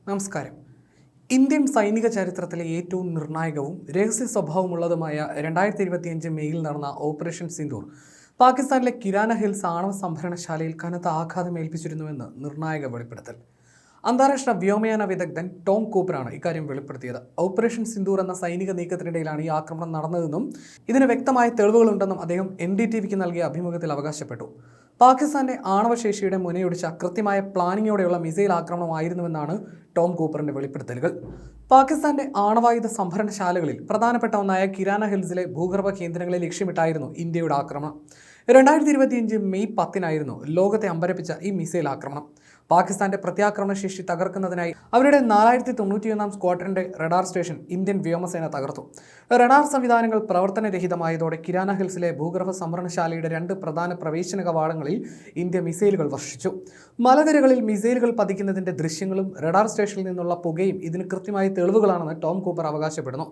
നമസ്കാരം. ഇന്ത്യൻ സൈനിക ചരിത്രത്തിലെ ഏറ്റവും നിർണായകവും രഹസ്യ സ്വഭാവമുള്ളതുമായ 2025 മെയ്യിൽ നടന്ന ഓപ്പറേഷൻ സിന്ദൂർ പാകിസ്ഥാനിലെ കിരാന ഹിൽസ് ആണവ സംഭരണശാലയിൽ കനത്ത ആഘാതമേൽപ്പിച്ചിരുന്നുവെന്ന് നിർണായക വെളിപ്പെടുത്തൽ. അന്താരാഷ്ട്ര വ്യോമയാന വിദഗ്ധൻ ടോം കൂപ്പറാണ് ഇക്കാര്യം വെളിപ്പെടുത്തിയത്. ഓപ്പറേഷൻ സിന്ദൂർ എന്ന സൈനിക നീക്കത്തിനിടയിലാണ് ഈ ആക്രമണം നടന്നതെന്നും ഇതിന് വ്യക്തമായ തെളിവുകളുണ്ടെന്നും അദ്ദേഹം NDTVക്ക് നൽകിയ അഭിമുഖത്തിൽ അവകാശപ്പെട്ടു. പാകിസ്ഥാന്റെ ആണവശേഷിയുടെ മുനയൊടിച്ച കൃത്യമായ പ്ലാനിങ്ങോടെയുള്ള മിസൈൽ ആക്രമണമായിരുന്നുവെന്നാണ് ടോം കൂപ്പറിന്റെ വെളിപ്പെടുത്തലുകൾ. പാകിസ്ഥാന്റെ ആണവായുധ സംഭരണശാലകളിൽ പ്രധാനപ്പെട്ട ഒന്നായ കിരാന ഹിൽസിലെ ഭൂഗർഭ കേന്ദ്രങ്ങളെ ലക്ഷ്യമിട്ടായിരുന്നു ഇന്ത്യയുടെ ആക്രമണം. 2025 മെയ് 10 ലോകത്തെ അമ്പരപ്പിച്ച ഈ മിസൈൽ ആക്രമണം പാകിസ്ഥാന്റെ പ്രത്യാക്രമണ ശേഷി തകർക്കുന്നതിനായി അവരുടെ 4091 സ്ക്വാഡ്രന്റെ റഡാർ സ്റ്റേഷൻ ഇന്ത്യൻ വ്യോമസേന തകർത്തു. റഡാർ സംവിധാനങ്ങൾ പ്രവർത്തനരഹിതമായതോടെ കിരാന ഹിൽസിലെ ഭൂഗർഭ സംഭരണശാലയുടെ 2 പ്രധാന പ്രവേശന കവാടങ്ങളിൽ ഇന്ത്യ മിസൈലുകൾ വർഷിച്ചു. മലനിരകളിൽ മിസൈലുകൾ പതിക്കുന്നതിന്റെ ദൃശ്യങ്ങളും റഡാർ സ്റ്റേഷനിൽ നിന്നുള്ള പുകയും ഇതിന് കൃത്യമായ തെളിവുകളാണെന്ന് ടോം കൂപ്പർ അവകാശപ്പെടുന്നു.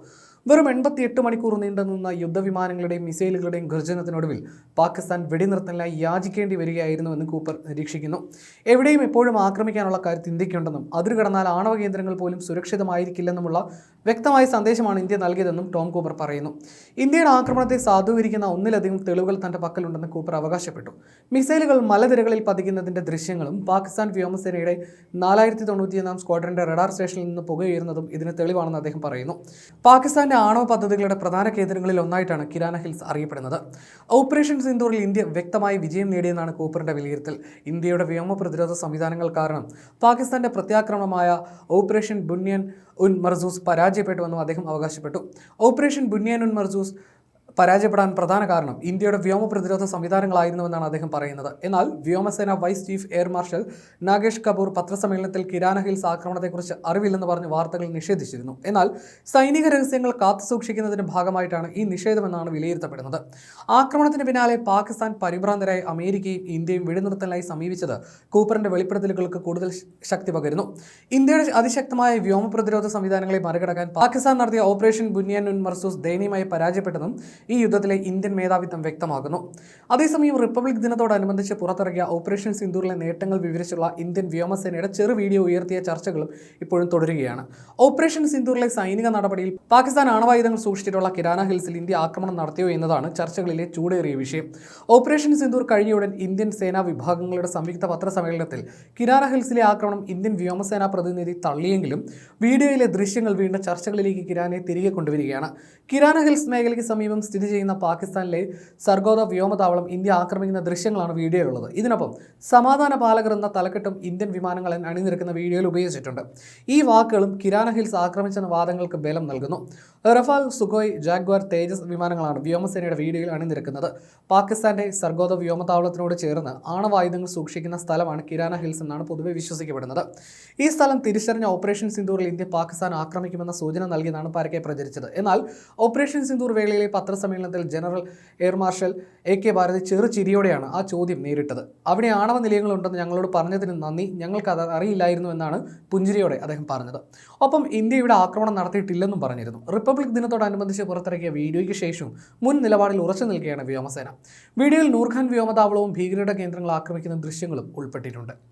വെറും 88 മണിക്കൂർ നീണ്ടുനിന്ന യുദ്ധവിമാനങ്ങളുടെയും മിസൈലുകളുടെയും ഗർജനത്തിനൊടുവിൽ പാകിസ്ഥാൻ വെടിനിർത്തലിനായി യാചിക്കേണ്ടി വരികയായിരുന്നുവെന്ന് കൂപ്പർ നിരീക്ഷിക്കുന്നു. എവിടെയും എപ്പോഴും ആക്രമിക്കാനുള്ള കരുത്ത് ഇന്ത്യക്കുണ്ടെന്നും അതിരുകടന്നാൽ ആണവ കേന്ദ്രങ്ങൾ പോലും സുരക്ഷിതമായിരിക്കില്ലെന്നുമുള്ള വ്യക്തമായ സന്ദേശമാണ് ഇന്ത്യ നൽകിയതെന്നും ടോം കൂപ്പർ പറയുന്നു. ഇന്ത്യയുടെ ആക്രമണത്തെ സാധൂകരിക്കുന്ന ഒന്നിലധികം തെളിവുകൾ തന്റെ പക്കലുണ്ടെന്ന് കൂപ്പർ അവകാശപ്പെട്ടു. മിസൈലുകൾ മലനിരകളിൽ പതിക്കുന്നതിന്റെ ദൃശ്യങ്ങളും പാകിസ്ഥാൻ വ്യോമസേനയുടെ 4091 സ്ക്വാഡ്രന്റെ റഡാർ സ്റ്റേഷനിൽ നിന്ന് പുകയുയർന്നതും ഇതിന് തെളിവാണെന്ന് അദ്ദേഹം പറയുന്നു. പാകിസ്ഥാന്റെ ആണവ പദ്ധതികളുടെ പ്രധാന കേന്ദ്രങ്ങളിൽ ഒന്നായിട്ടാണ് കിരാന ഹിൽസ് അറിയപ്പെടുന്നത്. ഓപ്പറേഷൻ സിന്ദൂറിൽ ഇന്ത്യ വ്യക്തമായി വിജയം നേടിയെന്നാണ് കൂപ്പറിന്റെ വിലയിരുത്തൽ. ഇന്ത്യയുടെ വ്യോമ പ്രതിരോധ സംവിധാനങ്ങൾ കാരണം പാകിസ്ഥാന്റെ പ്രത്യാക്രമണമായ ഓപ്പറേഷൻ ബുന്യാൻ ഉൻ മർസൂസ് പരാജയപ്പെട്ടുവെന്നും അദ്ദേഹം അവകാശപ്പെട്ടു. ഓപ്പറേഷൻ ബുന്യാൻ ഉൻ മർസൂസ് പരാജയപ്പെടാൻ പ്രധാന കാരണം ഇന്ത്യയുടെ വ്യോമ പ്രതിരോധ സംവിധാനങ്ങളായിരുന്നുവെന്നാണ് അദ്ദേഹം പറയുന്നത്. എന്നാൽ വ്യോമസേന vice chief air marshal Nagesh Kapoor പത്രസമ്മേളനത്തിൽ കിരാന ഹിൽസ് ആക്രമണത്തെക്കുറിച്ച് അറിവില്ലെന്ന് പറഞ്ഞ് വാർത്തകൾ നിഷേധിച്ചിരുന്നു. എന്നാൽ സൈനിക രഹസ്യങ്ങൾ കാത്തുസൂക്ഷിക്കുന്നതിന്റെ ഭാഗമായിട്ടാണ് ഈ നിഷേധമെന്നാണ് വിലയിരുത്തപ്പെടുന്നത്. ആക്രമണത്തിന് പിന്നാലെ പാകിസ്ഥാൻ പരിഭ്രാന്തരായി അമേരിക്കയും ഇന്ത്യയും വെടിനിർത്തലിനായി സമീപിച്ചത് കൂപ്പറിന്റെ വെളിപ്പെടുത്തലുകൾക്ക് കൂടുതൽ ശക്തി പകരുന്നു. ഇന്ത്യയുടെ അതിശക്തമായ വ്യോമ പ്രതിരോധ സംവിധാനങ്ങളെ മറികടക്കാൻ പാകിസ്ഥാൻ നടത്തിയ ഓപ്പറേഷൻ ബുന്യാൻ ഉൻ മർസൂസ് ദയനീയമായി പരാജയപ്പെട്ടതും ഈ യുദ്ധത്തിലെ ഇന്ത്യൻ മേധാവിത്വം വ്യക്തമാകുന്നു. അതേസമയം റിപ്പബ്ലിക് ദിനത്തോടനുബന്ധിച്ച് പുറത്തിറങ്ങിയ ഓപ്പറേഷൻ സിന്ദൂറിലെ നേട്ടങ്ങൾ വിവരിച്ചുള്ള ഇന്ത്യൻ വ്യോമസേനയുടെ ചെറു വീഡിയോ ഉയർത്തിയ ചർച്ചകളും ഇപ്പോഴും തുടരുകയാണ്. ഓപ്പറേഷൻ സിന്ദൂറിലെ സൈനിക നടപടിയിൽ പാകിസ്ഥാൻ ആണവായുധങ്ങൾ സൂക്ഷിച്ചിട്ടുള്ള കിരാന ഹിൽസിൽ ഇന്ത്യ ആക്രമണം നടത്തിയോ എന്നതാണ് ചർച്ചകളിലെ ചൂടേറിയ വിഷയം. ഓപ്പറേഷൻ സിന്ദൂർ കഴിഞ്ഞയുടൻ ഇന്ത്യൻ സേനാ വിഭാഗങ്ങളുടെ സംയുക്ത പത്രസമ്മേളനത്തിൽ കിരാന ഹിൽസിലെ ആക്രമണം ഇന്ത്യൻ വ്യോമസേനാ പ്രതിനിധി തള്ളിയെങ്കിലും വീഡിയോയിലെ ദൃശ്യങ്ങൾ വീണ്ടും ചർച്ചകളിലേക്ക് കിരാനെ തിരികെ കൊണ്ടുവരികയാണ്. കിരാന ഹിൽസ് മേഖലയ്ക്ക് സമീപം സ്ഥിതി ചെയ്യുന്ന പാകിസ്ഥാനിലെ സർഗോദ വ്യോമതാവളം ഇന്ത്യ ആക്രമിക്കുന്ന ദൃശ്യങ്ങളാണ് വീഡിയോയിലുള്ളത്. ഇതിനൊപ്പം സമാധാന പാലകർ എന്ന തലക്കെട്ടും ഇന്ത്യൻ വിമാനങ്ങൾ അണിനിരക്കുന്ന വീഡിയോയിൽ ഉപയോഗിച്ചിട്ടുണ്ട്. ഈ വാക്കുകളും കിരാന ഹിൽസ് ആക്രമിച്ചെന്ന വാദങ്ങൾക്ക് ബലം നൽകുന്നു. റഫാൽ, സുഖോയ്, ജാഗ്വാർ, തേജസ് വിമാനങ്ങളാണ് വ്യോമസേനയുടെ വീഡിയോയിൽ അണിനിരക്കുന്നത്. പാകിസ്ഥാന്റെ സർഗോദ വ്യോമതാവളത്തിനോട് ചേർന്ന് ആണവായുധങ്ങൾ സൂക്ഷിക്കുന്ന സ്ഥലമാണ് കിരാന ഹിൽസ് എന്നാണ് പൊതുവെ വിശ്വസിക്കപ്പെടുന്നത്. ഈ സ്ഥലം തിരിച്ചറിഞ്ഞ ഓപ്പറേഷൻ സിന്ദൂറിൽ ഇന്ത്യ പാകിസ്ഥാൻ ആക്രമിക്കുമെന്ന സൂചന നൽകിയെന്നാണ് പരക്കെ പ്രചരിച്ചത്. എന്നാൽ ഓപ്പറേഷൻ സിന്ദൂർ വേളയിലെ പത്രസമ്മേളനത്തിൽ general air marshal AK Bharti ചെറുചിരിയോടെയാണ് ആ ചോദ്യം നേരിട്ടത്. അവിടെ ആണവ നിലയങ്ങളുണ്ടെന്ന് ഞങ്ങളോട് പറഞ്ഞതിന് നന്ദി, ഞങ്ങൾക്ക് അത് അറിയില്ലായിരുന്നു എന്നാണ് പുഞ്ചിരിയോടെ അദ്ദേഹം പറഞ്ഞത്. ഒപ്പം ഇന്ത്യ ഇവിടെ ആക്രമണം നടത്തിയിട്ടില്ലെന്നും പറഞ്ഞിരുന്നു. റിപ്പബ്ലിക് ദിനത്തോടനുബന്ധിച്ച് പുറത്തിറക്കിയ വീഡിയോയ്ക്ക് ശേഷവും മുൻ നിലപാടിൽ ഉറച്ചു നിൽക്കുകയാണ് വ്യോമസേന. വീഡിയോയിൽ നൂർഖാൻ വ്യോമതാവളവും ഭീകരരുടെ കേന്ദ്രങ്ങൾ ആക്രമിക്കുന്ന ദൃശ്യങ്ങളും ഉൾപ്പെട്ടിട്ടുണ്ട്.